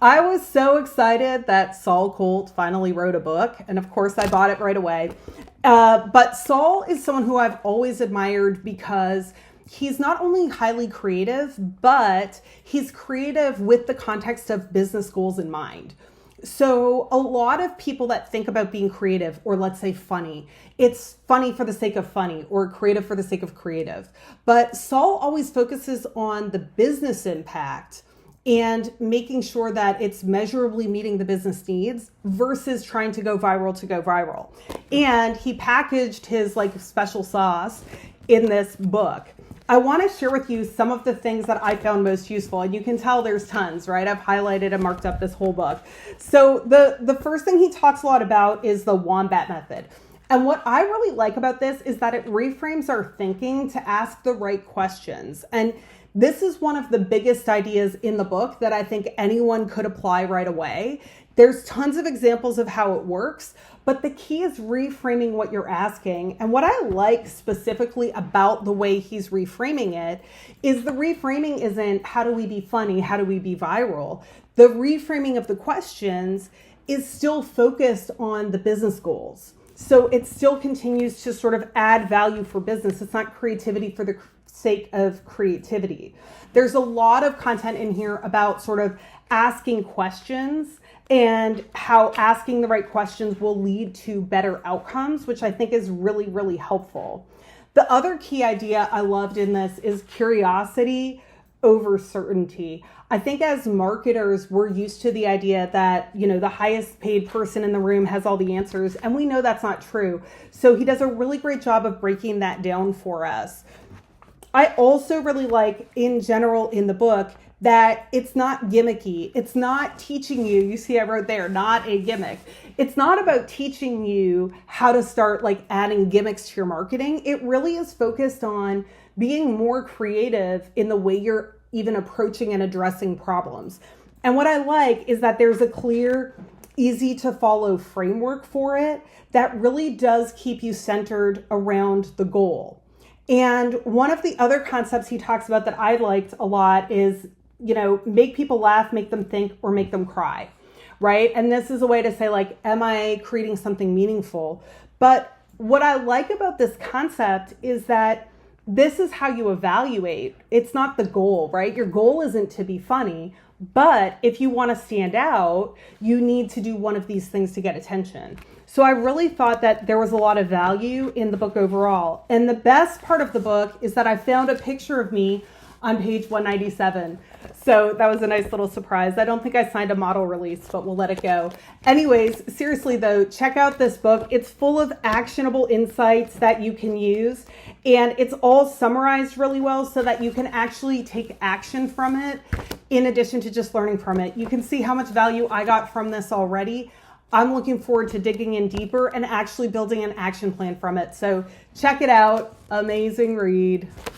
I was so excited that Saul Colt finally wrote a book, and of course I bought it right away. But Saul is someone who I've always admired because he's not only highly creative, but he's creative with the context of business goals in mind. So a lot of people that think about being creative, or let's say funny, it's funny for the sake of funny or creative for the sake of creative. But Saul always focuses on the business impact and making sure that it's measurably meeting the business needs versus trying to go viral to go viral. And he packaged his like special sauce in this book. I want to share with you some of the things that I found most useful, and you can tell there's tons, right? I've highlighted and marked up this whole book. So the first thing he talks a lot about is the wombat method. And what I really like about this is that it reframes our thinking to ask the right questions. And this is one of the biggest ideas in the book that I think anyone could apply right away. There's tons of examples of how it works, but the key is reframing what you're asking. And what I like specifically about the way he's reframing it is the reframing isn't how do we be funny, how do we be viral? The reframing of the questions is still focused on the business goals. So it still continues to sort of add value for business. It's not creativity for the sake of creativity. There's a lot of content in here about sort of asking questions and how asking the right questions will lead to better outcomes, which I think is really, really helpful. The other key idea I loved in this is curiosity over certainty. I think as marketers, we're used to the idea that, you know, the highest paid person in the room has all the answers, and we know that's not true. So he does a really great job of breaking that down for us. I also really like, in general in the book, that it's not gimmicky. It's not teaching you see I wrote there, not a gimmick. It's not about teaching you how to start like adding gimmicks to your marketing. It really is focused on being more creative in the way you're even approaching and addressing problems. And what I like is that there's a clear, easy to follow framework for it that really does keep you centered around the goal. And one of the other concepts he talks about that I liked a lot is, you know, make people laugh, make them think, or make them cry, right? And this is a way to say, like, am I creating something meaningful? But what I like about this concept is that this is how you evaluate. It's not the goal, right? Your goal isn't to be funny, but if you want to stand out, you need to do one of these things to get attention. So I really thought that there was a lot of value in the book overall. And the best part of the book is that I found a picture of me on page 197. So that was a nice little surprise. I don't think I signed a model release, but we'll let it go. Anyways, seriously though, check out this book. It's full of actionable insights that you can use, and it's all summarized really well so that you can actually take action from it in addition to just learning from it. You can see how much value I got from this already. I'm looking forward to digging in deeper and actually building an action plan from it. So check it out. Amazing read.